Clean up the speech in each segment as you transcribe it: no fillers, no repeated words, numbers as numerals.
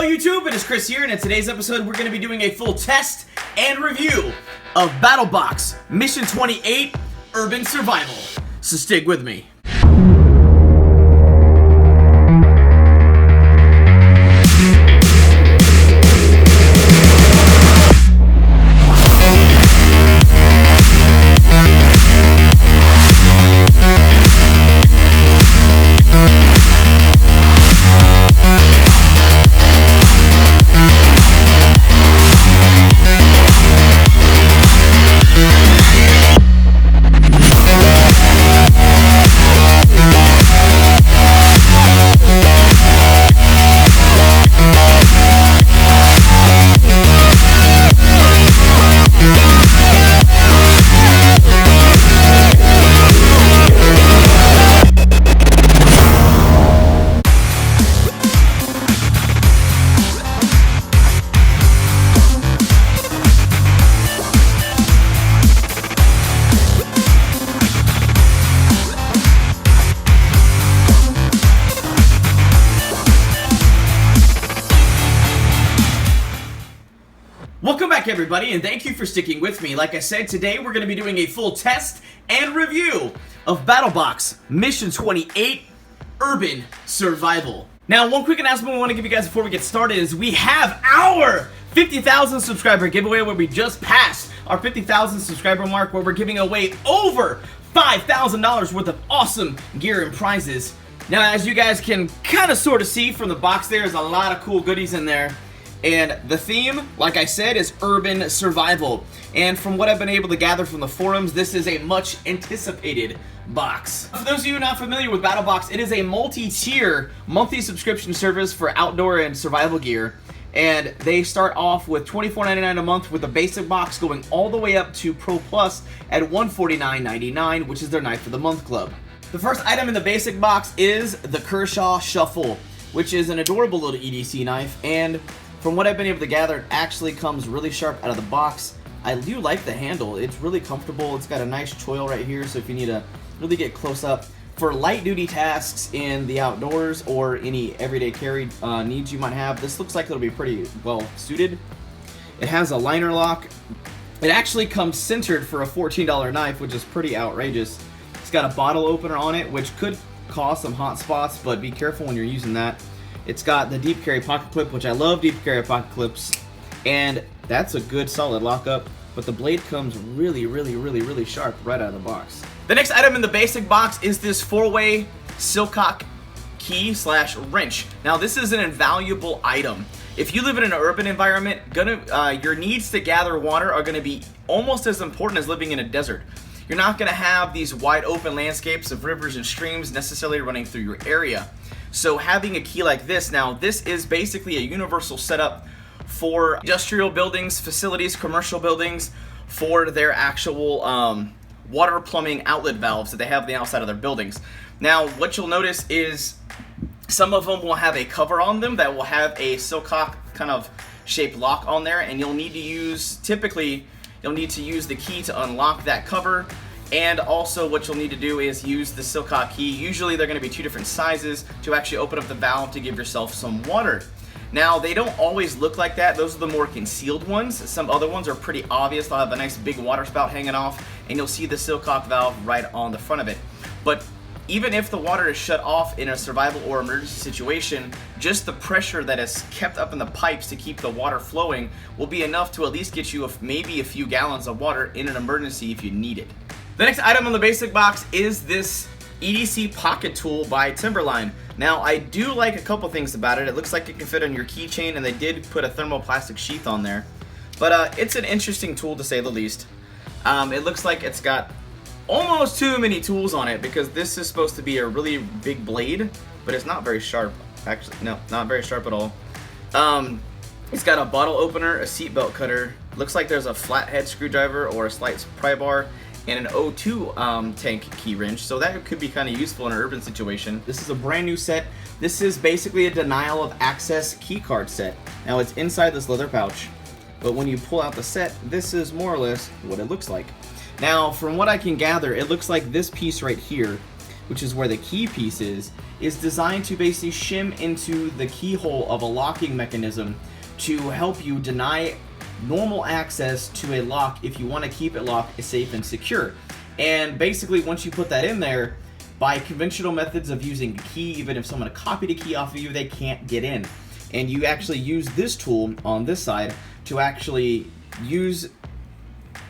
Hello YouTube, it is Chris here, and in today's episode we're going to be doing a full test and review of Battlbox Mission 28 Urban Survival. So stick with me. Welcome back everybody, and thank you for sticking with me. Like I said, today we're going to be doing a full test and review of Battlbox Mission 28 Urban Survival. Now, one quick announcement we want to give you guys before we get started is we have our 50,000 subscriber giveaway where we just passed our 50,000 subscriber mark, where we're giving away over $5,000 worth of awesome gear and prizes. Now, as you guys can kind of sort of see from the box, there's a lot of cool goodies in there. And the theme, like I said, is Urban Survival. And from what I've been able to gather from the forums, this is a much anticipated box. For those of you not familiar with Battlbox, it is a multi-tier monthly subscription service for outdoor and survival gear. And they start off with $24.99 a month with the basic box, going all the way up to Pro Plus at $149.99, which is their Knife of the Month club. The first item in the basic box is the Kershaw Shuffle, which is an adorable little EDC knife, and from what I've been able to gather, it actually comes really sharp out of the box. I do like the handle. It's really comfortable. It's got a nice choil right here, so if you need to really get close up for light duty tasks in the outdoors or any everyday carry needs you might have, this looks like it'll be pretty well suited. It has a liner lock. It actually comes centered for a $14 knife, which is pretty outrageous. It's got a bottle opener on it, which could cause some hot spots, but be careful when you're using that. It's got the deep carry pocket clip, which I love deep carry pocket clips, and that's a good solid lockup, but the blade comes really sharp right out of the box. The next item in the basic box is this 4-way Silcock Key / wrench. Now this is an invaluable item. If you live in an urban environment, your needs to gather water are gonna be almost as important as living in a desert. You're not gonna have these wide open landscapes of rivers and streams necessarily running through your area. So having a key like this, now this is basically a universal setup for industrial buildings, facilities, commercial buildings, for their actual water plumbing outlet valves that they have on the outside of their buildings. Now what you'll notice is some of them will have a cover on them that will have a Silcock kind of shaped lock on there, and you'll need to use, typically you'll need to use the key to unlock that cover. And also what you'll need to do is use the Silcock Key. Usually they're going to be two different sizes to actually open up the valve to give yourself some water. Now they don't always look like that. Those are the more concealed ones. Some other ones are pretty obvious. They'll have a nice big water spout hanging off, and you'll see the Silcock valve right on the front of it. But even if the water is shut off in a survival or emergency situation, just the pressure that is kept up in the pipes to keep the water flowing will be enough to at least get you maybe a few gallons of water in an emergency if you need it. The next item on the basic box is this EDC pocket tool by Timberline. Now I do like a couple things about it. It looks like it can fit on your keychain, and they did put a thermoplastic sheath on there. But it's an interesting tool to say the least. It looks like it's got almost too many tools on it, because this is supposed to be a really big blade, but it's not very sharp. Actually, no, not very sharp at all. It's got a bottle opener, a seatbelt cutter. Looks like there's a flathead screwdriver or a slight pry bar, and an O2 tank key wrench, so that could be kind of useful in an urban situation. This is a brand new set. This is basically a denial of access key card set. Now it's inside this leather pouch, but when you pull out the set, this is more or less what it looks like. Now, from what I can gather, it looks like this piece right here which is where the key piece is designed to basically shim into the keyhole of a locking mechanism to help you deny normal access to a lock if you want to keep it locked safe and secure. And basically, once you put that in there, by conventional methods of using a key, even if someone copied a key off of you, they can't get in. And you actually use this tool on this side to actually use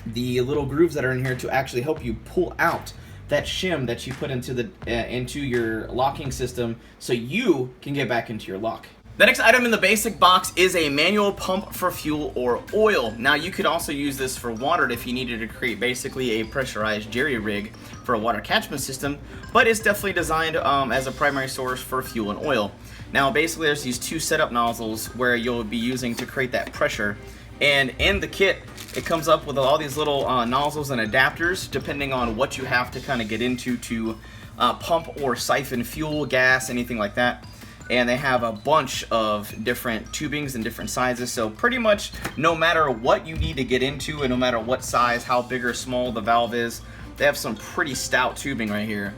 the little grooves that are in here to actually help you pull out that shim that you put into the into your locking system so you can get back into your lock. The next item in the basic box is a manual pump for fuel or oil. Now you could also use this for water if you needed to create basically a pressurized jerry rig for a water catchment system, but it's definitely designed as a primary source for fuel and oil. Now basically there's these two setup nozzles where you'll be using to create that pressure, and in the kit it comes up with all these little nozzles and adapters depending on what you have to kind of get into to pump or siphon fuel, gas, anything like that. And they have a bunch of different tubings and different sizes, so pretty much no matter what you need to get into and no matter what size, how big or small the valve is, they have some pretty stout tubing right here.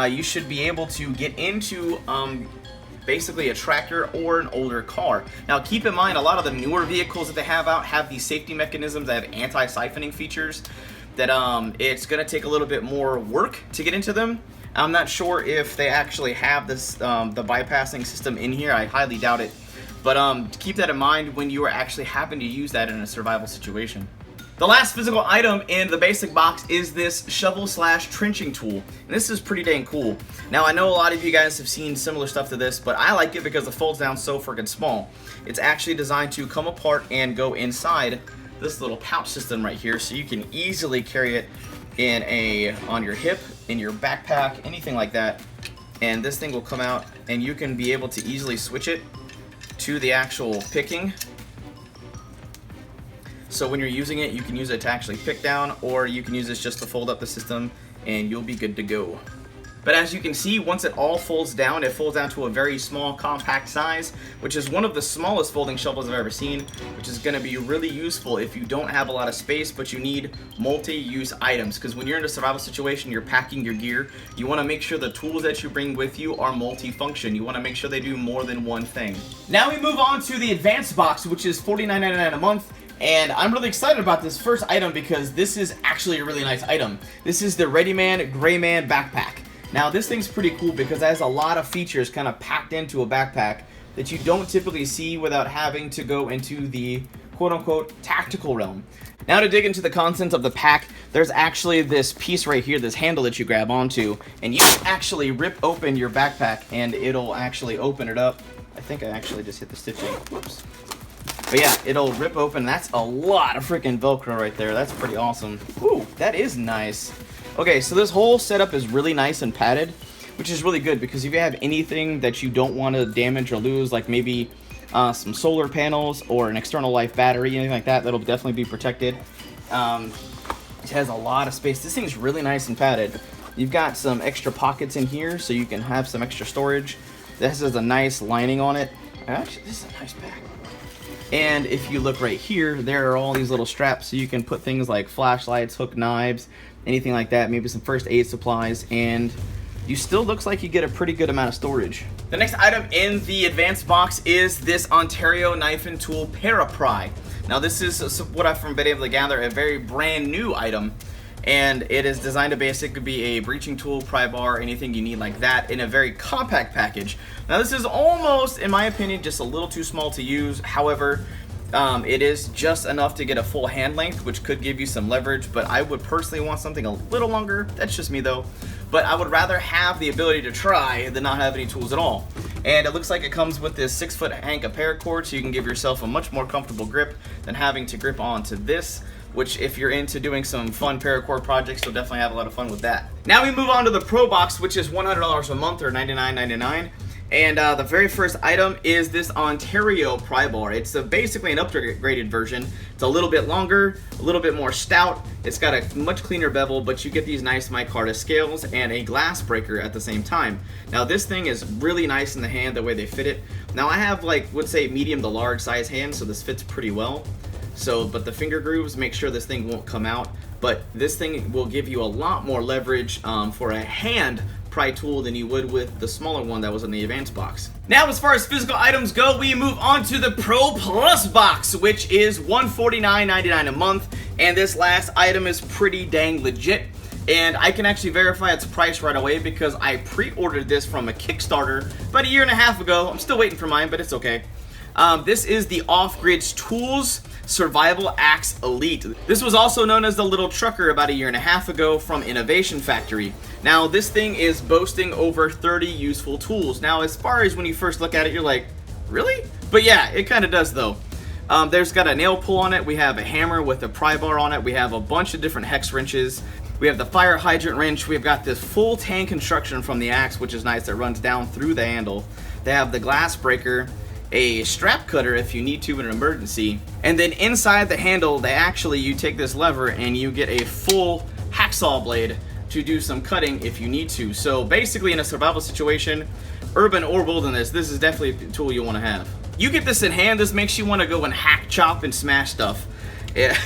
You should be able to get into basically a tractor or an older car. Now keep in mind, a lot of the newer vehicles that they have out have these safety mechanisms that have anti-siphoning features that it's going to take a little bit more work to get into them. I'm not sure if they actually have this the bypassing system in here. I highly doubt it. But keep that in mind when you are actually having to use that in a survival situation. The last physical item in the basic box is this shovel/trenching tool. And this is pretty dang cool. Now I know a lot of you guys have seen similar stuff to this, but I like it because it folds down so freaking small. It's actually designed to come apart and go inside this little pouch system right here, so you can easily carry it on your hip, in your backpack, anything like that. And this thing will come out and you can be able to easily switch it to the actual picking. So when you're using it, you can use it to actually pick down, or you can use this just to fold up the system and you'll be good to go. But as you can see, once it all folds down, it folds down to a very small, compact size, which is one of the smallest folding shovels I've ever seen, which is going to be really useful if you don't have a lot of space, but you need multi-use items. Because when you're in a survival situation, you're packing your gear, you want to make sure the tools that you bring with you are multi-function. You want to make sure they do more than one thing. Now we move on to the advanced box, which is $49.99 a month. And I'm really excited about this first item because this is actually a really nice item. This is the Ready Man Gray Man backpack. Now this thing's pretty cool because it has a lot of features kind of packed into a backpack that you don't typically see without having to go into the quote-unquote tactical realm. Now to dig into the contents of the pack, there's actually this piece right here, this handle that you grab onto, and you actually rip open your backpack and it'll actually open it up. I think I actually just hit the stitching. Whoops. But yeah, it'll rip open. That's a lot of freaking Velcro right there. That's pretty awesome. Ooh, that is nice. Okay, so this whole setup is really nice and padded, which is really good because if you have anything that you don't want to damage or lose, like maybe some solar panels or an external life battery, anything like that, that'll definitely be protected. It has a lot of space. This thing's really nice and padded. You've got some extra pockets in here so you can have some extra storage. This has a nice lining on it. Actually, this is a nice pack. And if you look right here, there are all these little straps so you can put things like flashlights, hook knives, anything like that, maybe some first aid supplies, and you still looks like you get a pretty good amount of storage. The next item in the advanced box is this Ontario Knife and Tool Parapry. Now this is what I've been able to gather, a very brand new item, and it is designed to basically be a breaching tool, pry bar, anything you need like that in a very compact package. Now this is almost, in my opinion, just a little too small to use. However, it is just enough to get a full hand length, which could give you some leverage, but I would personally want something a little longer. That's just me though. But I would rather have the ability to try than not have any tools at all. And it looks like it comes with this 6-foot hank of paracord, so you can give yourself a much more comfortable grip than having to grip onto this, which if you're into doing some fun paracord projects, you'll definitely have a lot of fun with that. Now we move on to the Pro Box, which is $100 a month or $99.99. And the very first item is this Ontario pry bar. It's basically an upgraded version. It's a little bit longer, a little bit more stout. It's got a much cleaner bevel, but you get these nice micarta scales and a glass breaker at the same time. Now this thing is really nice in the hand, the way they fit it. Now I have would say medium to large size hands, so this fits pretty well. But the finger grooves make sure this thing won't come out. But this thing will give you a lot more leverage for a hand pry tool than you would with the smaller one that was in the advanced box. Now, as far as physical items go, we move on to the Pro Plus box, which is $149.99 a month, and this last item is pretty dang legit. And I can actually verify its price right away because I pre-ordered this from a Kickstarter about a year and a half ago. I'm still waiting for mine, but it's okay. This is the Off-Grids Tools Survival Axe Elite. This was also known as the Little Trucker about a year and a half ago from Innovation Factory. Now, this thing is boasting over 30 useful tools. Now, as far as when you first look at it, you're like, really? But yeah, it kind of does though. There's got a nail pull on it. We have a hammer with a pry bar on it. We have a bunch of different hex wrenches. We have the fire hydrant wrench. We've got this full tan construction from the axe, which is nice, that runs down through the handle. They have the glass breaker, a strap cutter if you need to in an emergency, and then inside the handle, you take this lever and you get a full hacksaw blade to do some cutting if you need to. So basically, in a survival situation, urban or wilderness, this is definitely a tool you want to have. You get this in hand, this makes you want to go and hack, chop, and smash stuff. Yeah.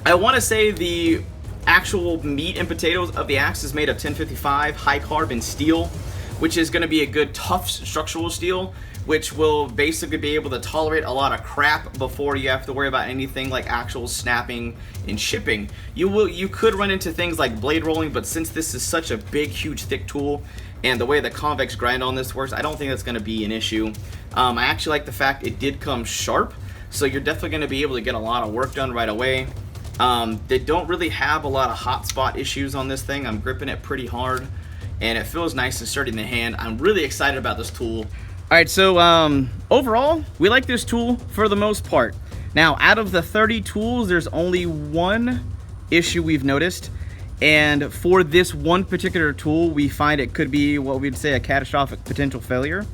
I want to say the actual meat and potatoes of the axe is made of 1055 high carbon steel, which is going to be a good tough structural steel, which will basically be able to tolerate a lot of crap before you have to worry about anything like actual snapping and chipping. You could run into things like blade rolling, but since this is such a big, huge, thick tool, and the way the convex grind on this works, I don't think that's going to be an issue. I actually like the fact it did come sharp, so you're definitely going to be able to get a lot of work done right away. They don't really have a lot of hot spot issues on this thing. I'm gripping it pretty hard, and it feels nice and sturdy in the hand. I'm really excited about this tool. Alright, so overall, we like this tool for the most part. Now, out of the 30 tools, there's only one issue we've noticed, and for this one particular tool, we find it could be what we'd say a catastrophic potential failure.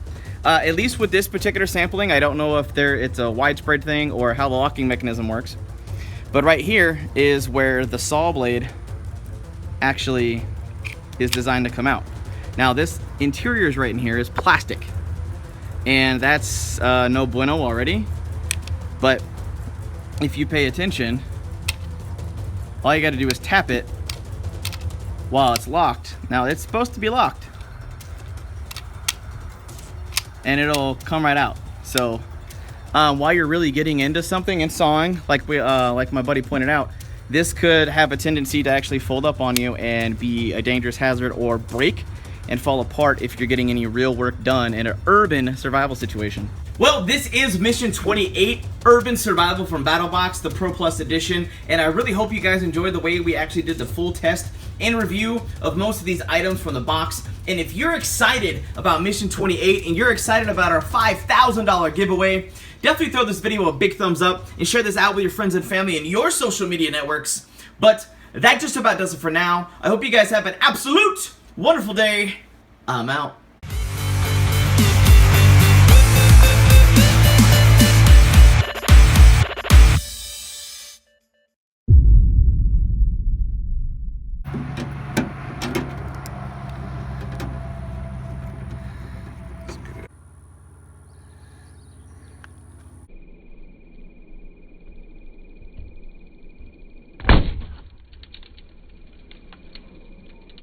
At least with this particular sampling, I don't know if it's a widespread thing or how the locking mechanism works. But right here is where the saw blade actually is designed to come out. Now, this interior is right in here is plastic, and that's no bueno already. But if you pay attention, all you got to do is tap it while it's locked. Now, it's supposed to be locked, and it'll come right out. So while you're really getting into something and sawing, like my buddy pointed out, this could have a tendency to actually fold up on you and be a dangerous hazard or break and fall apart if you're getting any real work done in an urban survival situation. Well, this is Mission 28, Urban Survival from Battlebox, the Pro Plus edition, and I really hope you guys enjoyed the way we actually did the full test and review of most of these items from the box. And if you're excited about Mission 28 and you're excited about our $5,000 giveaway, definitely throw this video a big thumbs up and share this out with your friends and family and your social media networks. But that just about does it for now. I hope you guys have an absolute wonderful day. I'm out.